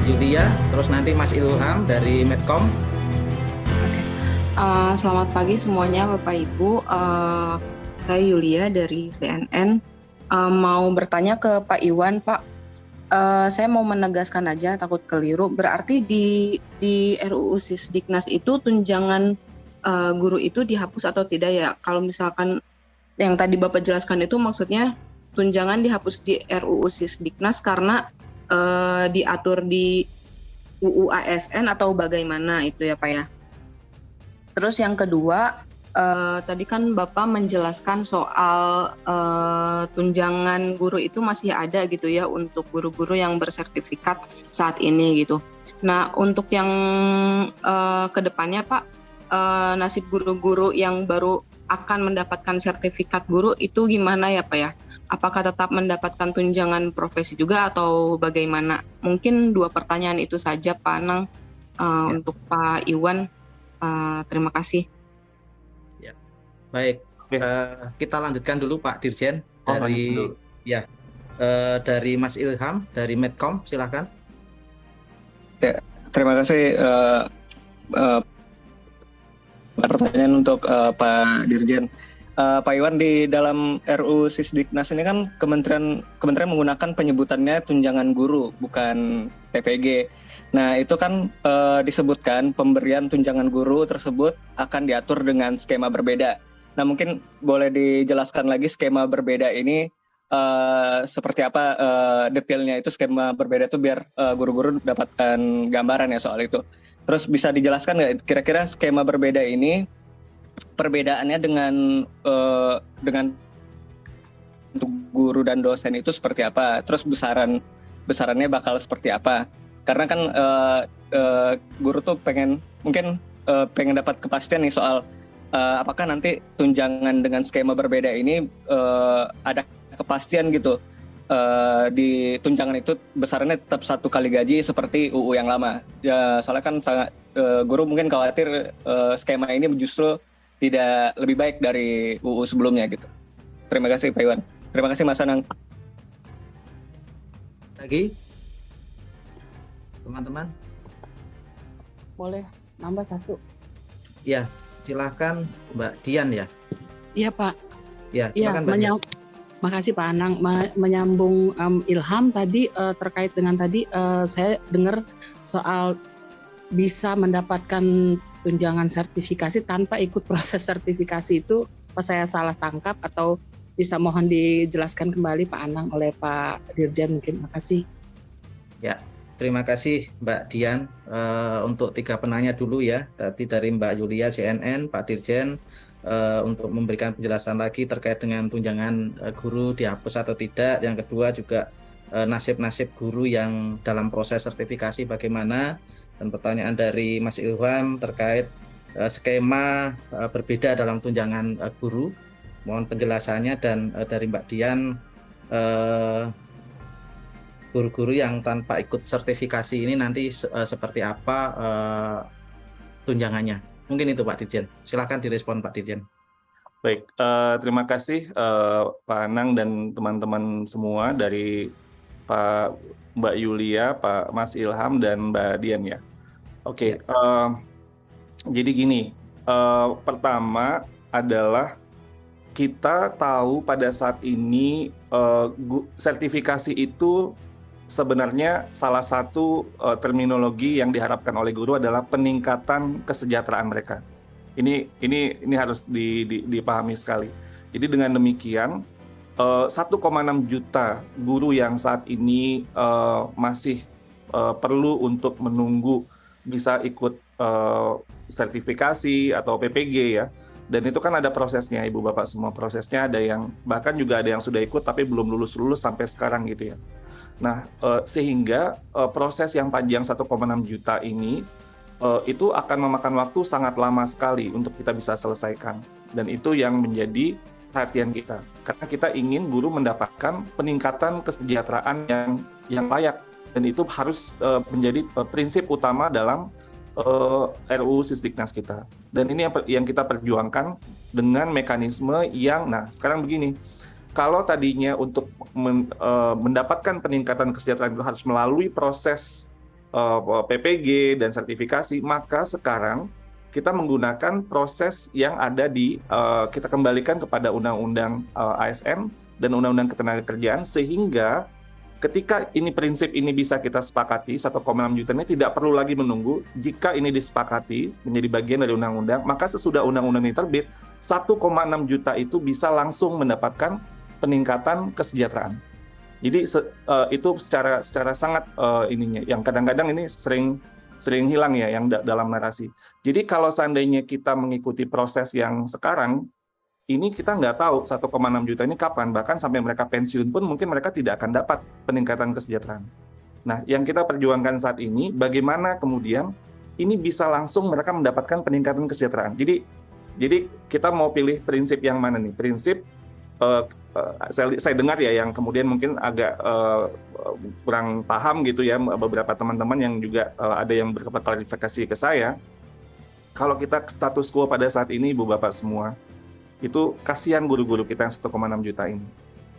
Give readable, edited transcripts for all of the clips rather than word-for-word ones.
Yulia, terus nanti Mas Ilham dari Medcom. Selamat pagi semuanya Bapak Ibu. Saya Yulia dari CNN. Mau bertanya ke Pak Iwan, Pak. Saya mau menegaskan aja, takut keliru. Berarti di RUU Sisdiknas itu tunjangan guru itu dihapus atau tidak ya? Kalau misalkan yang tadi Bapak jelaskan itu maksudnya tunjangan dihapus di RUU Sisdiknas karena diatur di UU ASN atau bagaimana itu ya Pak ya? Terus yang kedua, tadi kan Bapak menjelaskan soal tunjangan guru itu masih ada gitu ya untuk guru-guru yang bersertifikat saat ini gitu. Nah, untuk yang kedepannya Pak, nasib guru-guru yang baru akan mendapatkan sertifikat guru itu gimana ya Pak ya? Apakah tetap mendapatkan tunjangan profesi juga atau bagaimana? Mungkin 2 pertanyaan itu saja Pak Anang. Ya. Untuk Pak Iwan. Terima kasih. Ya. Baik, kita lanjutkan dulu Pak Dirjen dari dari Mas Ilham dari Medcom, silakan. Ya, terima kasih pertanyaan untuk Pak Dirjen. Pak Iwan, di dalam RUU Sisdiknas ini kan kementerian menggunakan penyebutannya tunjangan guru, bukan TPG. Nah, itu kan disebutkan pemberian tunjangan guru tersebut akan diatur dengan skema berbeda. Nah, mungkin boleh dijelaskan lagi skema berbeda ini seperti apa detailnya itu skema berbeda itu biar guru-guru dapatkan gambaran ya soal itu. Terus bisa dijelaskan nggak kira-kira skema berbeda ini perbedaannya dengan untuk guru dan dosen itu seperti apa? Terus besarannya bakal seperti apa? Karena kan guru tuh pengen dapat kepastian nih soal apakah nanti tunjangan dengan skema berbeda ini ada kepastian gitu di tunjangan itu besarannya tetap 1 kali gaji seperti UU yang lama. Ya, soalnya kan guru mungkin khawatir skema ini justru tidak lebih baik dari UU sebelumnya gitu. Terima kasih Pak Iwan. Terima kasih Mas Anang. Lagi, teman-teman. Boleh nambah 1? Ya, silakan Mbak Dian ya. Iya Pak. Ya, silakan Mbak Dian. Makasih Pak Anang. Menyambung Ilham tadi terkait dengan tadi saya dengar soal bisa mendapatkan tunjangan sertifikasi tanpa ikut proses sertifikasi itu, apa saya salah tangkap atau bisa mohon dijelaskan kembali Pak Anang oleh Pak Dirjen mungkin. Makasih. Ya, terima kasih Mbak Dian. Untuk 3 penanya dulu ya, tadi dari Mbak Yulia CNN, Pak Dirjen, untuk memberikan penjelasan lagi terkait dengan tunjangan guru dihapus atau tidak. Yang kedua juga nasib-nasib guru yang dalam proses sertifikasi bagaimana. Dan pertanyaan dari Mas Ilham terkait skema berbeda dalam tunjangan guru. Mohon penjelasannya. Dan dari Mbak Dian, guru-guru yang tanpa ikut sertifikasi ini nanti seperti apa tunjangannya. Mungkin itu Pak Dirjen. Silakan direspon Pak Dirjen. Baik, terima kasih Pak Anang dan teman-teman semua dari Mbak Yulia, Pak Mas Ilham, dan Mbak Dian ya. Oke, jadi gini, pertama adalah kita tahu pada saat ini sertifikasi itu sebenarnya salah satu terminologi yang diharapkan oleh guru adalah peningkatan kesejahteraan mereka. Ini harus dipahami sekali. Jadi dengan demikian 1,6 juta guru yang saat ini masih perlu untuk menunggu bisa ikut sertifikasi atau PPG ya. Dan itu kan ada prosesnya Ibu Bapak semua, prosesnya ada yang bahkan juga ada yang sudah ikut tapi belum lulus sampai sekarang gitu ya. Nah, sehingga proses yang panjang 1,6 juta ini itu akan memakan waktu sangat lama sekali untuk kita bisa selesaikan. Dan itu yang menjadi perhatian kita. Karena kita ingin guru mendapatkan peningkatan kesejahteraan yang layak. Dan itu harus menjadi prinsip utama dalam RUU Sisdiknas kita. Dan ini yang kita perjuangkan dengan mekanisme yang, nah sekarang begini, kalau tadinya untuk mendapatkan peningkatan kesejahteraan itu harus melalui proses PPG dan sertifikasi, maka sekarang kita menggunakan proses yang ada kita kembalikan kepada Undang-Undang ASN dan Undang-Undang Ketenagakerjaan, sehingga ketika prinsip ini bisa kita sepakati, 1,6 juta ini tidak perlu lagi menunggu. Jika ini disepakati menjadi bagian dari undang-undang, maka sesudah undang-undang ini terbit, 1,6 juta itu bisa langsung mendapatkan peningkatan kesejahteraan. Jadi itu secara sangat ininya, yang kadang-kadang ini sering hilang ya yang dalam narasi. Jadi kalau seandainya kita mengikuti proses yang sekarang, ini kita nggak tahu 1,6 juta ini kapan, bahkan sampai mereka pensiun pun mungkin mereka tidak akan dapat peningkatan kesejahteraan. Nah, yang kita perjuangkan saat ini, bagaimana kemudian ini bisa langsung mereka mendapatkan peningkatan kesejahteraan. Jadi kita mau pilih prinsip yang mana nih? Prinsip saya dengar ya yang kemudian mungkin agak kurang paham gitu ya, beberapa teman-teman yang juga ada yang berklarifikasi ke saya. Kalau kita status quo pada saat ini, Ibu Bapak semua, itu kasihan guru-guru kita yang 1,6 juta ini.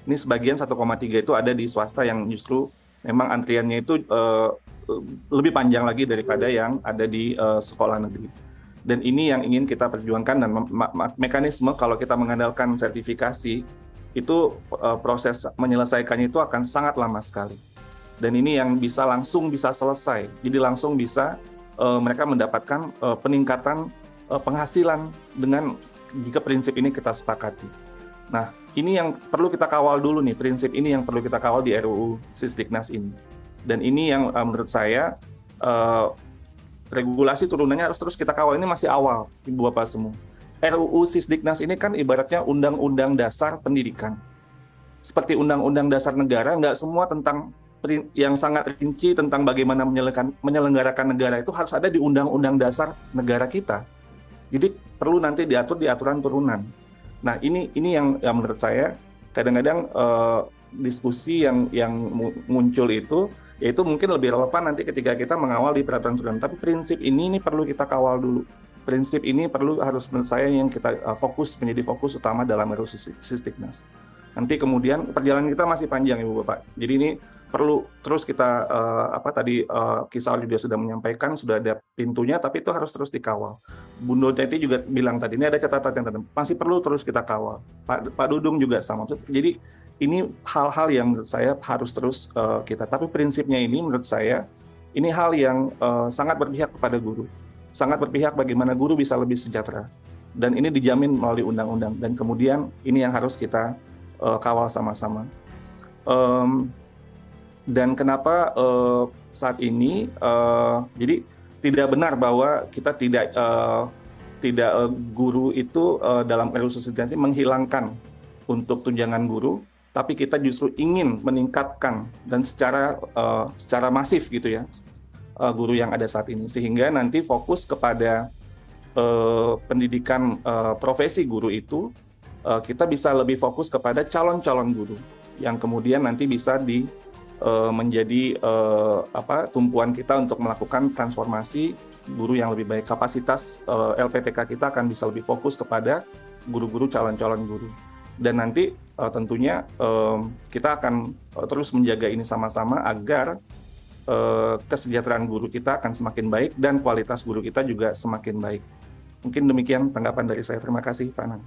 Ini sebagian 1,3 itu ada di swasta yang justru memang antriannya itu lebih panjang lagi daripada yang ada di sekolah negeri. Dan ini yang ingin kita perjuangkan, dan mekanisme kalau kita mengandalkan sertifikasi, itu proses menyelesaikannya itu akan sangat lama sekali. Dan ini yang bisa selesai. Jadi langsung bisa mereka mendapatkan peningkatan penghasilan dengan jika prinsip ini kita sepakati. Nah, ini yang perlu kita kawal dulu nih, prinsip ini yang perlu kita kawal di RUU Sisdiknas ini. Dan ini yang menurut saya regulasi turunannya harus terus kita kawal. Ini masih awal, Ibu Bapak semua. RUU Sisdiknas ini kan ibaratnya Undang-Undang Dasar Pendidikan. Seperti Undang-Undang Dasar Negara, nggak semua tentang yang sangat rinci tentang bagaimana menyelenggarakan negara itu harus ada di Undang-Undang Dasar Negara kita. Jadi perlu nanti diatur di aturan turunan. Nah, ini yang menurut saya kadang-kadang diskusi yang muncul itu, yaitu mungkin lebih relevan nanti ketika kita mengawal di peraturan turunan. Tapi prinsip ini perlu kita kawal dulu. Prinsip ini harus menurut saya yang kita menjadi fokus utama dalam RUU Sisdiknas. Nanti kemudian perjalanan kita masih panjang, Ibu Bapak. Jadi ini perlu terus kita Kisah juga sudah menyampaikan, sudah ada pintunya, tapi itu harus terus dikawal. Bunda Teti juga bilang tadi, ini ada catatan yang masih perlu terus kita kawal. Pak Dudung juga sama. Jadi ini hal-hal yang menurut saya harus terus kita. Tapi prinsipnya ini menurut saya, ini hal yang sangat berpihak kepada guru. Sangat berpihak bagaimana guru bisa lebih sejahtera. Dan ini dijamin melalui undang-undang. Dan kemudian ini yang harus kita kawal sama-sama. Dan kenapa saat ini, jadi tidak benar bahwa kita tidak guru itu dalam RUU Sisdiknas menghilangkan untuk tunjangan guru, tapi kita justru ingin meningkatkan dan secara masif gitu ya guru yang ada saat ini, sehingga nanti fokus kepada pendidikan profesi guru itu kita bisa lebih fokus kepada calon-calon guru yang kemudian nanti bisa menjadi tumpuan kita untuk melakukan transformasi guru yang lebih baik. Kapasitas LPTK kita akan bisa lebih fokus kepada guru-guru calon-calon guru. Dan nanti tentunya kita akan terus menjaga ini sama-sama agar kesejahteraan guru kita akan semakin baik dan kualitas guru kita juga semakin baik. Mungkin demikian tanggapan dari saya. Terima kasih, Pak Anang.